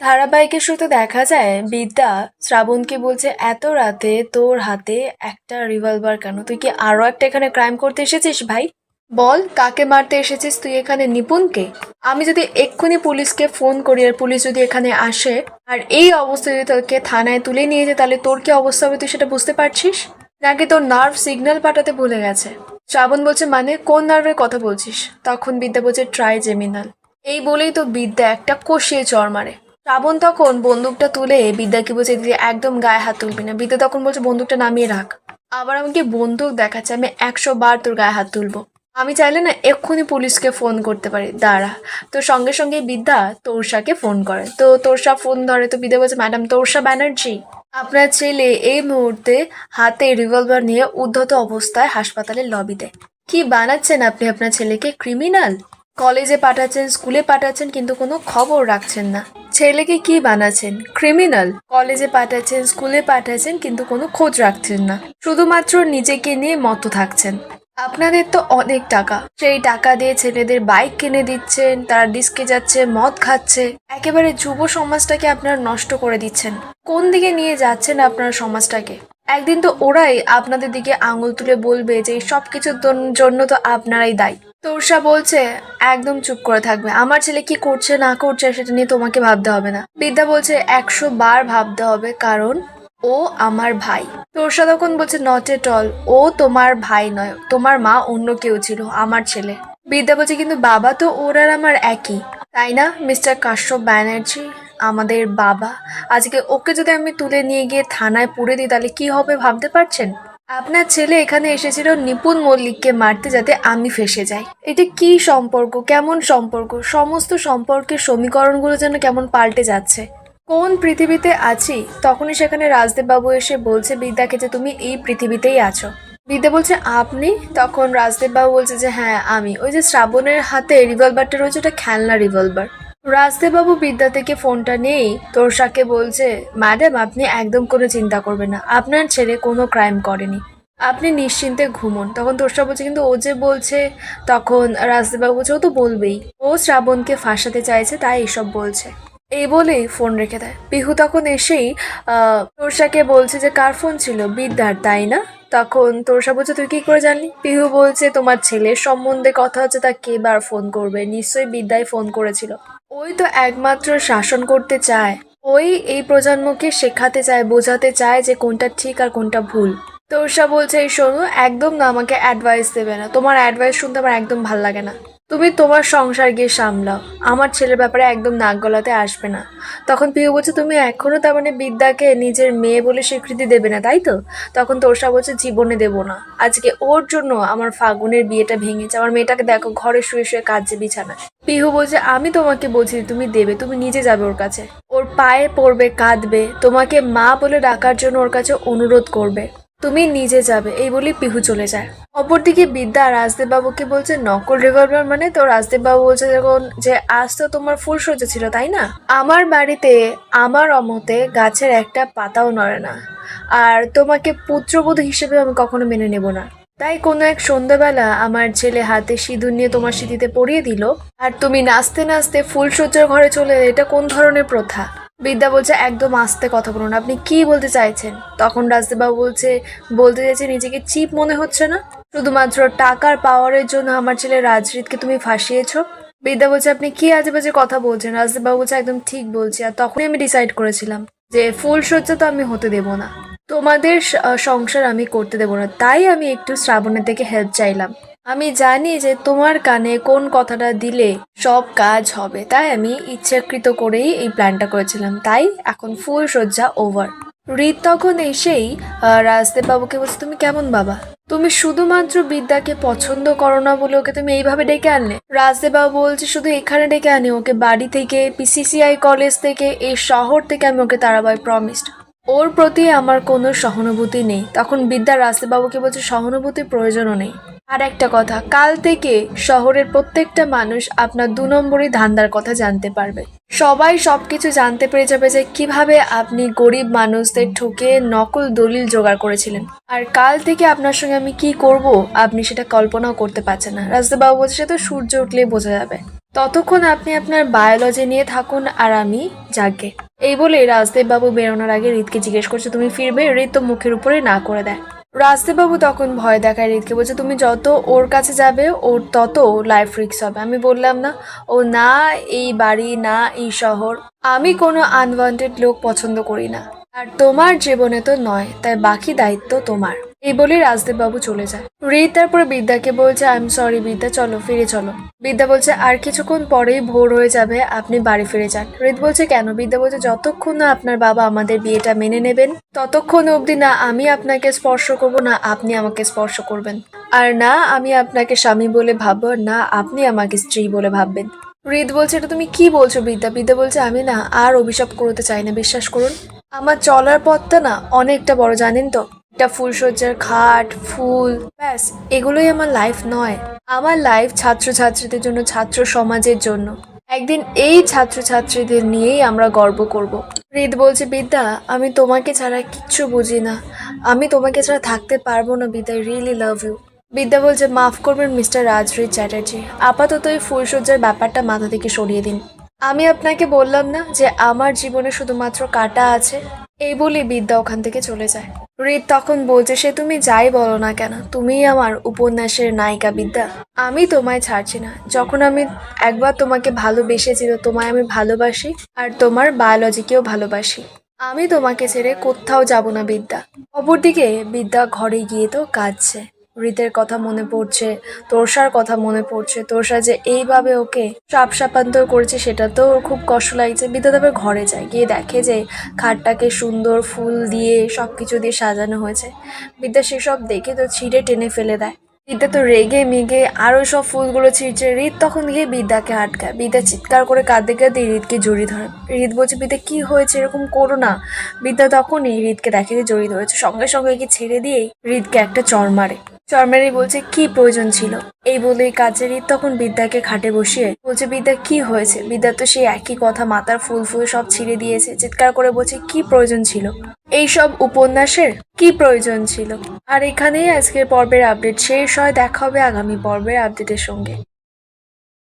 ধারাবাহিকের শুরুতে দেখা যায় বিদ্যা শ্রাবণকে বলছে, এত রাতে তোর হাতে একটা রিভলভার কেন? তুই কি আরো একটা এখানে ক্রাইম করতে এসেছিস ভাই? বল, কাকে মারতে এসেছিস তুই এখানে? নিপুণকে? আমি যদি এক্ষুনি পুলিশকে ফোন করি আর পুলিশ যদি এখানে আসে আর এই অবস্থা যদি তোকে থানায় তুলে নিয়ে যায়, তাহলে তোর কি অবস্থা হবে তুই সেটা বুঝতে পারছিস? নাকি তোর নার্ভ সিগন্যাল পাঠাতে ভুলে গেছে? শ্রাবণ বলছে, মানে কোন নার্ভের কথা বলছিস? তখন বিদ্যা বলছে, ট্রাইজেমিনাল। এই বলেই তো বিদ্যা একটা কষিয়ে চড় মারে। শ্রাবণ তখন বন্দুকটা তুলে বিদ্যাকে বলছে, দিদি একদম গায়ে হাত তুলবি না। বিদ্যা তখন বলছে, বন্দুকটা নামিয়ে রাখ। আবার আমাকে বন্দুক দেখাচ্ছে, আমি 100 বার তোর গায়ে হাত তুলবো। আমি চাইলে না এক্ষুনি পুলিশকে ফোন করতে পারি, দাঁড়া। তো সঙ্গে সঙ্গে বিদ্যা তোরসাকে ফোন করে। তো তোরসা ফোন ধরে। তো বিদ্যা বলছে, ম্যাডাম তোরসা ব্যানার্জি, আপনার ছেলে এই মুহূর্তে হাতে রিভলভার নিয়ে উদ্ধত অবস্থায় হাসপাতালের লবিতে। কি বানাচ্ছেন আপনি আপনার ছেলেকে? ক্রিমিনাল? কলেজে পাঠাচ্ছেন, স্কুলে পাঠাচ্ছেন, কিন্তু কোনো খবর রাখছেন না। ছেলেকে কি বানাচ্ছেন? ক্রিমিনাল। কলেজে পাঠাচ্ছেন, স্কুলে পাঠাচ্ছেন, কিন্তু কোনো খোঁজ রাখছেন না। শুধুমাত্র নিজেকে নিয়ে মত্ত থাকছেন। আপনাদের তো অনেক টাকা, সেই টাকা দিয়ে ছেলেদের বাইক কিনে দিচ্ছেন, তারা ডিস্কে যাচ্ছে, মদ খাচ্ছে। একেবারে যুব সমাজটাকে আপনারা নষ্ট করে দিচ্ছেন। কোন দিকে নিয়ে যাচ্ছেন আপনারা সমাজটাকে? একদিন তো ওরাই আপনাদের দিকে আঙুল তুলে বলবে যে এই সব কিছুর জন্য তো আপনারাই দায়ী। তোরসা বলছে, একদম চুপ করে থাকবে। আমার ছেলে কি করছে না করছে সেটা নিয়ে তোমাকে ভাবতে হবে না। বিদ্যা বলছে, 100 বার ভাবতে হবে, কারণ ও আমার ভাই। তোরসা তখন বলছে, নট এট অল, ও তোমার ভাই নয়, তোমার মা অন্য কেউ ছিল, আমার ছেলে। বিদ্যা বলছে, কিন্তু বাবা তো ওর আর আমার একই, তাই না মিস্টার কাশ্যপ ব্যানার্জি, আমাদের বাবা। আজকে ওকে যদি আমি তুলে নিয়ে গিয়ে থানায় পুড়ে দিই, তাহলে কি হবে ভাবতে পারছেন? আপনার ছেলে এখানে এসেছিল নিপুণ মল্লিককে মারতে, যাতে আমি ফেঁসে যাই। এটা কি সম্পর্ক? কেমন সম্পর্ক? সমস্ত সম্পর্কের সমীকরণগুলো যেন কেমন পাল্টে যাচ্ছে। কোন পৃথিবীতে আছি? তখনই সেখানে রাজদেব বাবু এসে বলছে বিদ্যাকে যে তুমি এই পৃথিবীতেই আছো। বিদ্যা বলছে, আপনি? তখন রাজদেব বাবু বলছে যে হ্যাঁ আমি। ওই যে শ্রাবণের হাতে রিভলভারটা রয়েছে, ওটা খেলনা রিভলভার। রাজদেব বাবু বিদ্যা থেকে ফোনটা নেই তোরসাকে বলছে, ম্যাডাম আপনি একদম কোনো চিন্তা করবেন না, আপনার ছেলে কোনো ক্রাইম করেনি, আপনি নিশ্চিন্তে ঘুমন। তখন তোরসা বলছে, কিন্তু ও যে বলছে। তখন রাজদেব বাবু বলছে, ও তো বলবেই, ও শ্রাবণকে ফাঁসাতে চাইছে, তাই এসব বলছে। এই বলেই ফোন রেখে দেয়। পিহু তখন এসেই তোরসাকে বলছে যে কার ফোন ছিল? বিদ্যার, তাই না? তখন তোরসা বলছে, তুই কি করে জানলি? পিহু বলছে, তোমার ছেলের সম্বন্ধে কথা হচ্ছে, তা কে বার ফোন করবে? নিশ্চয়ই বিদ্যাই ফোন করেছিল। ওই তো একমাত্র শাসন করতে চায়, ওই এই প্রজন্মকে শেখাতে চায়, বোঝাতে চায় যে কোনটা ঠিক আর কোনটা ভুল। তোরসা বলছে, এই শোনো, একদম না আমাকে অ্যাডভাইস দেবে না, তোমার অ্যাডভাইস শুনতে আমার একদম ভাল লাগে না। তুমি তোমার সংসার গিয়ে সামলাও, আমার ছেলের ব্যাপারে একদম নাক গলাতে আসবে না। তখন পিউ বলছে, তুমি এখনো তার মানে বিদ্যাকে নিজের মেয়ে বলে স্বীকৃতি দেবে না, তাই তো? তখন তোরসা বলছে, জীবনে দেবো না। আজকে ওর জন্য আমার ফাগুনের বিয়েটা ভেঙেছে। আমার মেয়েটাকে দেখো, ঘরে শুয়ে শুয়ে কাঁদছে বিছানায়। পিহু বলছে, আমি তোমাকে বলছি তুমি দেবে, তুমি নিজে যাবে ওর কাছে, ওর পায়ে পড়বে, কাঁদবে, তোমাকে মা বলে ডাকার জন্য ওর কাছে অনুরোধ করবে, তুমি নিজে যাবে। এই বলি পিহু চলে যায়। অপরদিকে বিদ্যা রাজদেব বাবুকে বলছে, নকল রিভলভার মানে? তো রাজদেব বাবু বলছে যখন যে আজ তো তোমার ফুলসজ্জা ছিল, তাই না? আমার বাড়িতে আমার অমতে গাছের একটা পাতাও নড়ে না, আর তোমাকে পুত্রবধূ হিসেবে আমি কখনো মেনে নেব না। তাই কোনো এক সন্ধ্যাবেলা আমার ছেলে হাতে সিঁদুর নিয়ে তোমার সিঁথিতে পরিয়ে দিল, আর তুমি নাচতে নাচতে ফুলসজ্জার ঘরে চলে এলে। এটা কোন ধরনের প্রথা? বিদ্যা বলছে, একদম আস্তে কথা বলুন, আপনি কি বলতে চাইছেন? তখন রাজদেববাবু বলতে চাইছে, নিজেকে চিপ মনে হচ্ছে না? শুধুমাত্র টাকার পাওয়ারের জন্য আমার ছেলে রাজরিতকে তুমি ফাঁসিয়েছ। বিদ্যা বলছে, আপনি কি আজে বাজে কথা বলছেন? রাজদেববাবু বলছে, একদম ঠিক বলছি, আর তখনই আমি ডিসাইড করেছিলাম যে ফুলসজ্জা তো আমি হতে দেব না, তোমাদের সংসার আমি করতে দেব না। তাই আমি একটু শ্রাবণের থেকে হেল্প চাইলাম। আমি জানি যে তোমার কানে কোন কথাটা দিলে সব কাজ হবে, তাই আমি ইচ্ছাকৃত করেই এই প্ল্যানটা করেছিলাম। তাই এখন ফুল সজ্জা ওভার। রীত তখন এসেই রাজদেব বাবুকে বলছে, তুমি কেমন বাবা? তুমি শুধুমাত্র বিদ্যাকে পছন্দ করো না বলে ওকে তুমি এইভাবে ডেকে আনলে? রাজদেব বাবু বলছে, শুধু এখানে ডেকে আনি, ওকে বাড়ি থেকে, পিসিসিআই কলেজ থেকে, এই শহর থেকে আমি ওকে তাড়াবাই, প্রমিসড। ওর প্রতি আমার কোনো সহানুভূতি নেই। তখন বিদ্যা রাজদেব বাবুকে বলছে, সহানুভূতির প্রয়োজনও নেই। আর একটা কথা, কাল থেকে শহরের প্রত্যেকটা মানুষ আপনার 2 নম্বরই ধান্দার কথা জানতে পারবে। সবাই সবকিছু জানতে পেরে যাবে যে কিভাবে আপনি গরিব মানুষদের ঠকে নকল দলিল জোগাড় করেছিলেন। আর কাল থেকে আপনার সঙ্গে আমি কি করব আপনি সেটা কল্পনাও করতে পারছেন না। রাজদেব বাবু বলছে, সে তো সূর্য উঠলেই বোঝা যাবে। ততক্ষণ আপনি আপনার বায়োলজি নিয়ে থাকুন আর আমি যাগে। এই বলে রাজদেব বাবু বেরোনোর আগে রিতকে জিজ্ঞেস করছে তুমি ফিরবে? রিত তো মুখের উপরে না করে দেয়। রাজদেব বাবু তখন ভয় দেখায় রিতকে, বলছে তুমি যত ওর কাছে যাবে ওর তত লাইফ রিস্ক হবে। আমি বললাম না ও না এই বাড়ি না এই শহর, আমি কোনো আনওয়ান্টেড লোক পছন্দ করি না, আর তোমার জীবনে তো নয়, তাই বাকি দায়িত্ব তোমার। এই বলে রাজদেব বাবু চলে যায়। রিত তারপরে বিদ্যাকে বলছে আই এম সরি বিদ্যা, চলো ফিরে চলো। বিদ্যা বলছে আর কিছুক্ষণ পরেই ভোর হয়ে যাবে, আপনি বাড়ি ফিরে যান। রিত বলছে কেন? বিদ্যা বলছে যতক্ষণ না আপনার বাবা আমাদের বিয়েটা মেনে নেবেন ততক্ষণ অবধি না আমি আপনাকে স্পর্শ করব না আপনি আমাকে স্পর্শ করবেন, আর না আমি আপনাকে স্বামী বলে ভাববো না আপনি আমাকে স্ত্রী বলে ভাববেন। রিত বলছে এটা তুমি কি বলছো বিদ্যা? বিদ্যা বলছে আমি না আর অভিশাপ করতে চাই না, বিশ্বাস করুন আমার চলার পথটা না অনেকটা বড়, জানেন তো, একটা ফুলসজ্জার খাট ফুল ব্যাস এগুলোই আমার লাইফ নয়। আমার লাইফ ছাত্রছাত্রীদের জন্য, ছাত্র সমাজের জন্য। একদিন এই ছাত্রছাত্রীদের নিয়েই আমরা গর্ব করব। রিত বলছে বিদ্যা আমি তোমাকে ছাড়া কিচ্ছু বুঝি না, আমি তোমাকে ছাড়া থাকতে পারবো না বিদ্যা, রিয়েলি লাভ ইউ। বিদ্যা বলছে মাফ করবেন মিস্টার রাজরিত চ্যাটার্জি, আপাতত এই ফুলসজ্জার ব্যাপারটা মাথা থেকে সরিয়ে দিন। আমি আপনাকে বললাম না যে আমার জীবনে শুধুমাত্র কাটা আছে? এই বলে বিদ্যা ওখান থেকে চলে যায়। রিত তখন বলছে সে তুমি যাই বলো না কেন তুমিই আমার উপন্যাসের নায়িকা বিদ্যা, আমি তোমায় ছাড়ছি না। যখন আমি একবার তোমাকে ভালোবেসেছি তো তোমায় আমি ভালোবাসি, আর তোমার বায়োলজিকেও ভালোবাসি। আমি তোমাকে ছেড়ে কোথাও যাব না বিদ্যা। অপরদিকে বিদ্যা ঘরে গিয়ে তো কাঁদছে, রিতের কথা মনে পড়ছে, তোরসার কথা মনে পড়ছে, তোরসা যে এইভাবে ওকে শাপান্তর করেছে সেটা তো ওর খুব কষ্ট লাগছে। বিদ্যা তারপর ঘরে যায়, গিয়ে দেখে যে খাটটাকে সুন্দর ফুল দিয়ে সবকিছু দিয়ে সাজানো হয়েছে। বিদ্যা সেসব দেখে তো ছিঁড়ে টেনে ফেলে দেয়। বিদ্যা তো রেগে মেগে আরো সব ফুলগুলো ছিঁড়ছে। রিত তখন গিয়ে বিদ্যাকে আটকায়, বিদ্যা চিৎকার করে কাঁদতে কাঁদতে রিতকে জড়িয়ে ধরে। রিত বলছে বিদ্যা কি হয়েছে, এরকম করো না। বিদ্যা তখনই রিতকে দেখে যে জড়িয়ে ধরেছে, সঙ্গে সঙ্গে কি ছেড়ে দিয়েই রিতকে একটা চড় মারে। চরমেরি বলছে কি প্রয়োজন ছিল, এই বলেই কাজে রিত তখন বিদ্যাকে খাটে বসিয়ে বলছে বিদ্যা কি হয়েছে। বিদ্যা তো সেই একই কথা, মাথার ফুল ফুল সব ছিঁড়ে দিয়েছে, চিৎকার করে বলছে কি প্রয়োজন ছিল এইসব উপন্যাসের, কি প্রয়োজন ছিল। আর এখানেই আজকের পর্বের আপডেট শেষ হয়, দেখা হবে আগামী পর্বের আপডেটের সঙ্গে।